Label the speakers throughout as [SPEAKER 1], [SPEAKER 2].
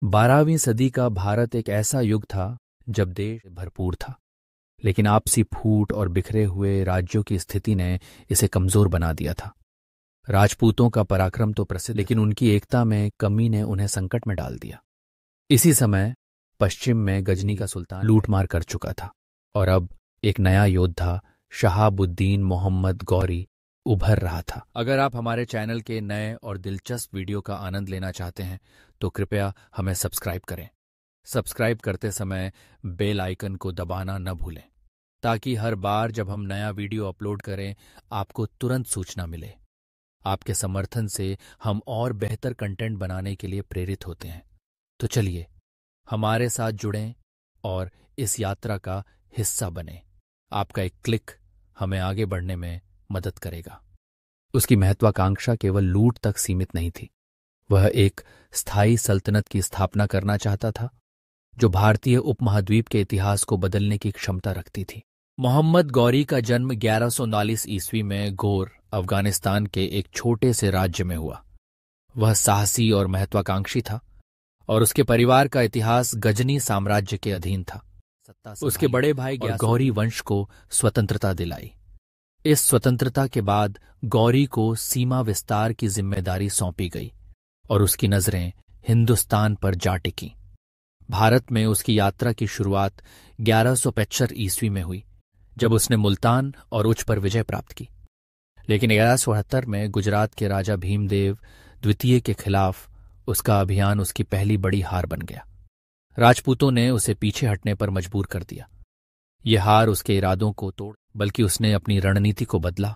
[SPEAKER 1] 12वीं सदी का भारत एक ऐसा युग था जब देश भरपूर था, लेकिन आपसी फूट और बिखरे हुए राज्यों की स्थिति ने इसे कमजोर बना दिया था। राजपूतों का पराक्रम तो प्रसिद्ध, लेकिन उनकी एकता में कमी ने उन्हें संकट में डाल दिया। इसी समय पश्चिम में गजनी का सुल्तान लूटमार कर चुका था और अब एक नया योद्धा शहाबुद्दीन मोहम्मद गौरी उभर रहा था। अगर आप हमारे चैनल के नए और दिलचस्प वीडियो का आनंद लेना चाहते हैं तो कृपया हमें सब्सक्राइब करें। सब्सक्राइब करते समय बेल आइकन को दबाना न भूलें ताकि हर बार जब हम नया वीडियो अपलोड करें आपको तुरंत सूचना मिले। आपके समर्थन से हम और बेहतर कंटेंट बनाने के लिए प्रेरित होते हैं। तो चलिए हमारे साथ जुड़ें और इस यात्रा का हिस्सा बनें। आपका एक क्लिक हमें आगे बढ़ने में मदद करेगा। उसकी महत्वाकांक्षा केवल लूट तक सीमित नहीं थी। वह एक स्थायी सल्तनत की स्थापना करना चाहता था जो भारतीय उपमहाद्वीप के इतिहास को बदलने की क्षमता रखती थी। मोहम्मद गौरी का जन्म 1139 ईस्वी में गोर, अफगानिस्तान के एक छोटे से राज्य में हुआ। वह साहसी और महत्वाकांक्षी था और उसके परिवार का इतिहास गजनी साम्राज्य के अधीन था। उसके बड़े भाई और गौरी वंश को स्वतंत्रता दिलाई। इस स्वतंत्रता के बाद गौरी को सीमा विस्तार की जिम्मेदारी सौंपी गई और उसकी नजरें हिंदुस्तान पर जा टिकीं। भारत में उसकी यात्रा की शुरुआत 1175 ईस्वी में हुई जब उसने मुल्तान और उच्च पर विजय प्राप्त की। लेकिन 1178 में गुजरात के राजा भीमदेव द्वितीय के खिलाफ उसका अभियान उसकी पहली बड़ी हार बन गया। राजपूतों ने उसे पीछे हटने पर मजबूर कर दिया। यह हार उसके इरादों को तोड़ बल्कि उसने अपनी रणनीति को बदला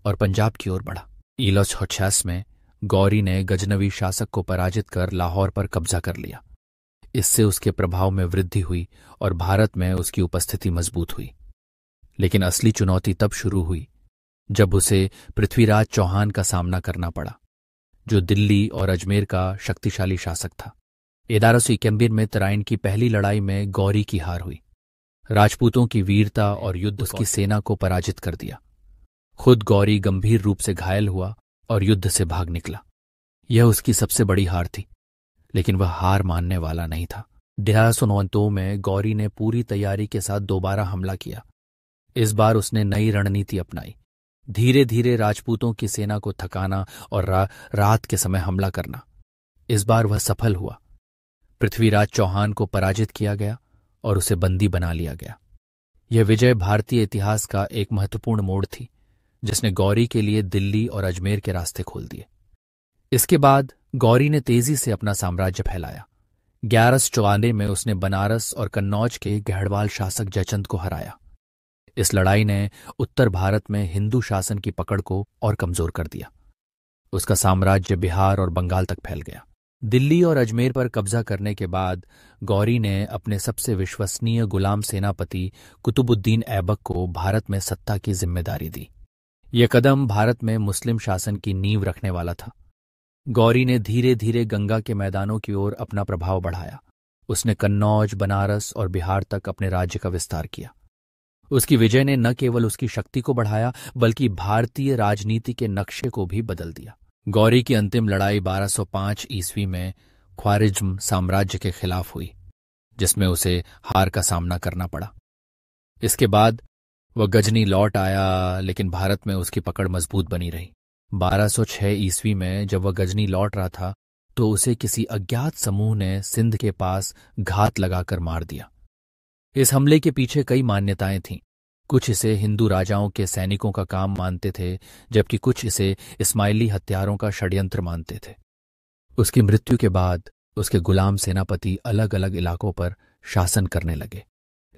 [SPEAKER 1] और पंजाब की ओर बढ़ा। 1186 में गौरी ने गजनवी शासक को पराजित कर लाहौर पर कब्जा कर लिया। इससे उसके प्रभाव में वृद्धि हुई और भारत में उसकी उपस्थिति मजबूत हुई। लेकिन असली चुनौती तब शुरू हुई जब उसे पृथ्वीराज चौहान का सामना करना पड़ा, जो दिल्ली और अजमेर का शक्तिशाली शासक था। 1191 में तराइन की पहली लड़ाई में गौरी की हार हुई। राजपूतों की वीरता और युद्ध उसकी सेना को पराजित कर दिया। खुद गौरी गंभीर रूप से घायल हुआ और युद्ध से भाग निकला। यह उसकी सबसे बड़ी हार थी, लेकिन वह हार मानने वाला नहीं था। 1192 में गौरी ने पूरी तैयारी के साथ दोबारा हमला किया। इस बार उसने नई रणनीति अपनाई, धीरे धीरे राजपूतों की सेना को थकाना और रात के समय हमला करना। इस बार वह सफल हुआ। पृथ्वीराज चौहान को पराजित किया गया और उसे बंदी बना लिया गया। यह विजय भारतीय इतिहास का एक महत्वपूर्ण मोड़ थी जिसने गौरी के लिए दिल्ली और अजमेर के रास्ते खोल दिए। इसके बाद गौरी ने तेजी से अपना साम्राज्य फैलाया। 1194 में उसने बनारस और कन्नौज के गढ़वाल शासक जयचंद को हराया। इस लड़ाई ने उत्तर भारत में हिंदू शासन की पकड़ को और कमजोर कर दिया। उसका साम्राज्य बिहार और बंगाल तक फैल गया। दिल्ली और अजमेर पर कब्जा करने के बाद गौरी ने अपने सबसे विश्वसनीय गुलाम सेनापति कुतुबुद्दीन ऐबक को भारत में सत्ता की जिम्मेदारी दी। यह कदम भारत में मुस्लिम शासन की नींव रखने वाला था। गौरी ने धीरे धीरे गंगा के मैदानों की ओर अपना प्रभाव बढ़ाया। उसने कन्नौज, बनारस और बिहार तक अपने राज्य का विस्तार किया। उसकी विजय ने न केवल उसकी शक्ति को बढ़ाया बल्कि भारतीय राजनीति के नक्शे को भी बदल दिया। गौरी की अंतिम लड़ाई 1205 ईस्वी में ख्वारिज्म साम्राज्य के खिलाफ हुई, जिसमें उसे हार का सामना करना पड़ा। इसके बाद वह गजनी लौट आया, लेकिन भारत में उसकी पकड़ मजबूत बनी रही। 1206 ईस्वी में जब वह गजनी लौट रहा था तो उसे किसी अज्ञात समूह ने सिंध के पास घात लगाकर मार दिया। इस हमले के पीछे कई मान्यताएं थीं। कुछ इसे हिंदू राजाओं के सैनिकों का काम मानते थे, जबकि कुछ इसे इस्माइली हत्यारों का षड्यंत्र मानते थे। उसकी मृत्यु के बाद उसके गुलाम सेनापति अलग अलग इलाकों पर शासन करने लगे,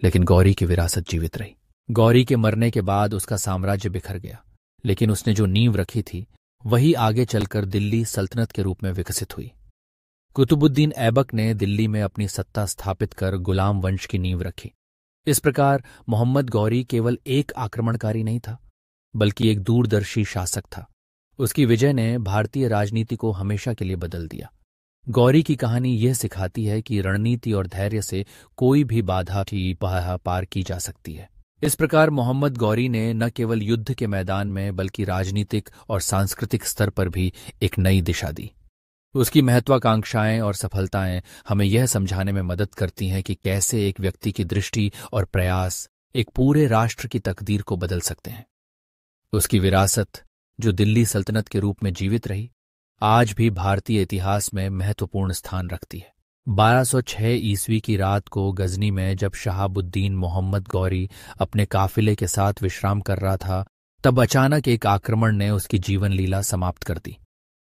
[SPEAKER 1] लेकिन गौरी की विरासत जीवित रही। गौरी के मरने के बाद उसका साम्राज्य बिखर गया, लेकिन उसने जो नींव रखी थी वही आगे चलकर दिल्ली सल्तनत के रूप में विकसित हुई। कुतुबुद्दीन ऐबक ने दिल्ली में अपनी सत्ता स्थापित कर गुलाम वंश की नींव रखी। इस प्रकार मोहम्मद गौरी केवल एक आक्रमणकारी नहीं था, बल्कि एक दूरदर्शी शासक था। उसकी विजय ने भारतीय राजनीति को हमेशा के लिए बदल दिया। गौरी की कहानी यह सिखाती है कि रणनीति और धैर्य से कोई भी बाधा की पार की जा सकती है। इस प्रकार मोहम्मद गौरी ने न केवल युद्ध के मैदान में बल्कि राजनीतिक और सांस्कृतिक स्तर पर भी एक नई दिशा दी। उसकी महत्वाकांक्षाएं और सफलताएं हमें यह समझाने में मदद करती हैं कि कैसे एक व्यक्ति की दृष्टि और प्रयास एक पूरे राष्ट्र की तकदीर को बदल सकते हैं। उसकी विरासत, जो दिल्ली सल्तनत के रूप में जीवित रही, आज भी भारतीय इतिहास में महत्वपूर्ण स्थान रखती है। 1206 ईस्वी की रात को गजनी में जब शहाबुद्दीन मोहम्मद गौरी अपने काफिले के साथ विश्राम कर रहा था, तब अचानक एक आक्रमण ने उसकी जीवन लीला समाप्त कर दी।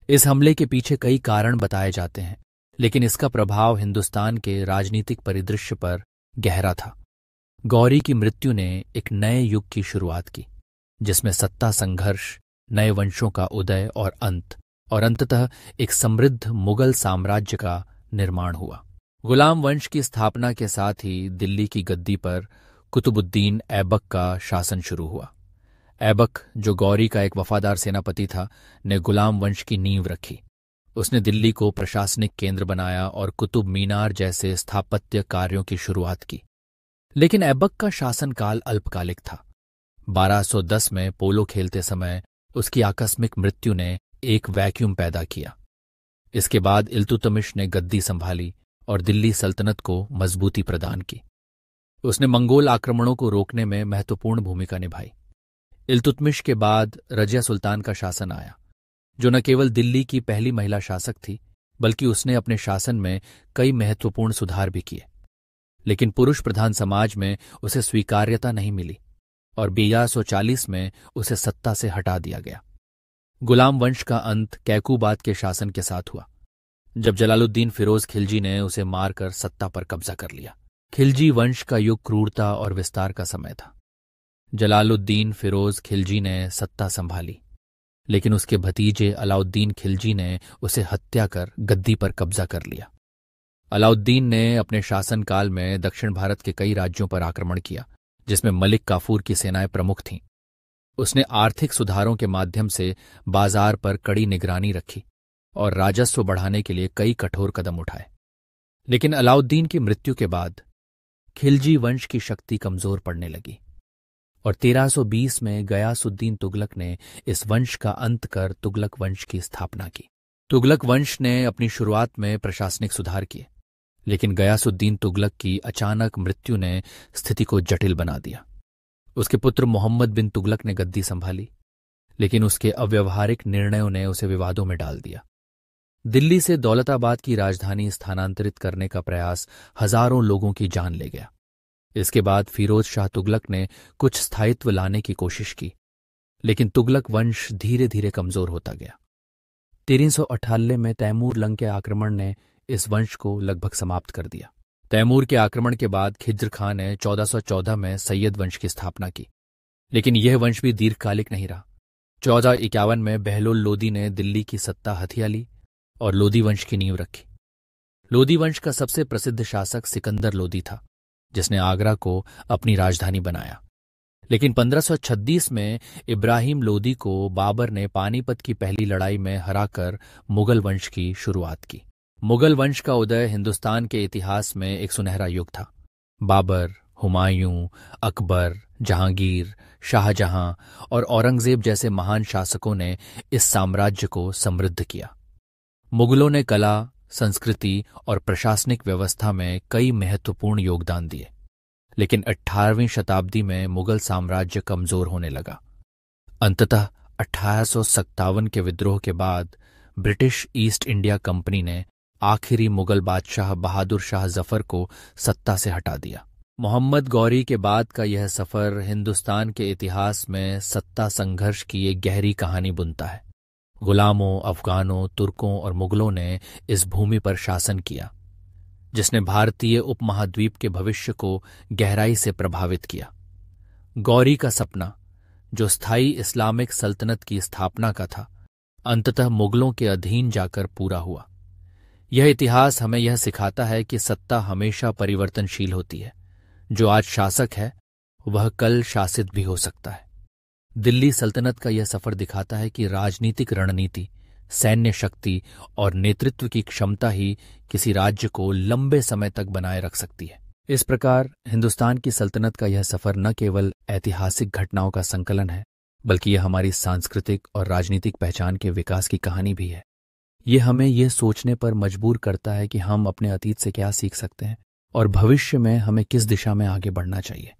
[SPEAKER 1] इस हमले के पीछे कई कारण बताए जाते हैं, लेकिन इसका प्रभाव हिंदुस्तान के राजनीतिक परिदृश्य पर गहरा था। गौरी की मृत्यु ने एक नए युग की शुरुआत की, जिसमें सत्ता संघर्ष, नए वंशों का उदय और अंत, और अंततः एक समृद्ध मुगल साम्राज्य का निर्माण हुआ। गुलाम वंश की स्थापना के साथ ही दिल्ली की गद्दी पर कुतुबुद्दीन ऐबक का शासन शुरू हुआ। ऐबक, जो गौरी का एक वफादार सेनापति था, ने गुलाम वंश की नींव रखी। उसने दिल्ली को प्रशासनिक केंद्र बनाया और कुतुब मीनार जैसे स्थापत्य कार्यों की शुरुआत की। लेकिन ऐबक का शासनकाल अल्पकालिक था। 1210 में पोलो खेलते समय उसकी आकस्मिक मृत्यु ने एक वैक्यूम पैदा किया। इसके बाद इल्तुतमिश ने गद्दी संभाली और दिल्ली सल्तनत को मजबूती प्रदान की। उसने मंगोल आक्रमणों को रोकने में महत्वपूर्ण भूमिका निभाई। इल्तुतमिश के बाद रजिया सुल्तान का शासन आया, जो न केवल दिल्ली की पहली महिला शासक थी, बल्कि उसने अपने शासन में कई महत्वपूर्ण सुधार भी किए। लेकिन पुरुष प्रधान समाज में उसे स्वीकार्यता नहीं मिली और 1240 में उसे सत्ता से हटा दिया गया। गुलाम वंश का अंत कैकूबाद के शासन के साथ हुआ, जब जलालुद्दीन फिरोज खिलजी ने उसे मारकर सत्ता पर कब्जा कर लिया। खिलजी वंश का युग क्रूरता और विस्तार का समय था। जलालुद्दीन फिरोज खिलजी ने सत्ता संभाली, लेकिन उसके भतीजे अलाउद्दीन खिलजी ने उसे हत्या कर गद्दी पर कब्जा कर लिया। अलाउद्दीन ने अपने शासनकाल में दक्षिण भारत के कई राज्यों पर आक्रमण किया, जिसमें मलिक काफूर की सेनाएं प्रमुख थीं। उसने आर्थिक सुधारों के माध्यम से बाजार पर कड़ी निगरानी रखी और राजस्व बढ़ाने के लिए कई कठोर कदम उठाए। लेकिन अलाउद्दीन की मृत्यु के बाद खिलजी वंश की शक्ति कमजोर पड़ने लगी और 1320 में गयासुद्दीन तुगलक ने इस वंश का अंत कर तुगलक वंश की स्थापना की। तुगलक वंश ने अपनी शुरुआत में प्रशासनिक सुधार किए, लेकिन गयासुद्दीन तुगलक की अचानक मृत्यु ने स्थिति को जटिल बना दिया। उसके पुत्र मोहम्मद बिन तुगलक ने गद्दी संभाली, लेकिन उसके अव्यवहारिक निर्णयों ने उसे विवादों में डाल दिया। दिल्ली से दौलताबाद की राजधानी स्थानांतरित करने का प्रयास हजारों लोगों की जान ले गया। इसके बाद फिरोज शाह तुगलक ने कुछ स्थायित्व लाने की कोशिश की, लेकिन तुगलक वंश धीरे धीरे कमजोर होता गया। 1398 में तैमूर लंग के आक्रमण ने इस वंश को लगभग समाप्त कर दिया। तैमूर के आक्रमण के बाद खिज्र खां ने 1414 में सैयद वंश की स्थापना की, लेकिन यह वंश भी दीर्घकालिक नहीं रहा। 1451 में बहलोल लोदी ने दिल्ली की सत्ता हथिया ली और लोदी वंश की नींव रखी। लोदी वंश का सबसे प्रसिद्ध शासक सिकंदर लोदी था, जिसने आगरा को अपनी राजधानी बनाया। लेकिन 1536 में इब्राहिम लोदी को बाबर ने पानीपत की पहली लड़ाई में हराकर मुगल वंश की शुरुआत की। मुगल वंश का उदय हिंदुस्तान के इतिहास में एक सुनहरा युग था। बाबर, हुमायूं, अकबर, जहांगीर, शाहजहां और औरंगजेब जैसे महान शासकों ने इस साम्राज्य को समृद्ध किया। मुगलों ने कला, संस्कृति और प्रशासनिक व्यवस्था में कई महत्वपूर्ण योगदान दिए, लेकिन 18वीं शताब्दी में मुगल साम्राज्य कमजोर होने लगा। अंततः 1857 के विद्रोह के बाद ब्रिटिश ईस्ट इंडिया कंपनी ने आखिरी मुगल बादशाह बहादुर शाह जफर को सत्ता से हटा दिया। मोहम्मद गौरी के बाद का यह सफर हिंदुस्तान के इतिहास में सत्ता संघर्ष की एक गहरी कहानी बुनता है। गुलामों, अफगानों, तुर्कों और मुगलों ने इस भूमि पर शासन किया, जिसने भारतीय उपमहाद्वीप के भविष्य को गहराई से प्रभावित किया। गौरी का सपना, जो स्थायी इस्लामिक सल्तनत की स्थापना का था, अंततः मुगलों के अधीन जाकर पूरा हुआ। यह इतिहास हमें यह सिखाता है कि सत्ता हमेशा परिवर्तनशील होती है। जो आज शासक है, वह कल शासित भी हो सकता है। दिल्ली सल्तनत का यह सफर दिखाता है कि राजनीतिक रणनीति, सैन्य शक्ति और नेतृत्व की क्षमता ही किसी राज्य को लंबे समय तक बनाए रख सकती है। इस प्रकार हिंदुस्तान की सल्तनत का यह सफर न केवल ऐतिहासिक घटनाओं का संकलन है, बल्कि यह हमारी सांस्कृतिक और राजनीतिक पहचान के विकास की कहानी भी है। ये हमें ये सोचने पर मजबूर करता है कि हम अपने अतीत से क्या सीख सकते हैं और भविष्य में हमें किस दिशा में आगे बढ़ना चाहिए।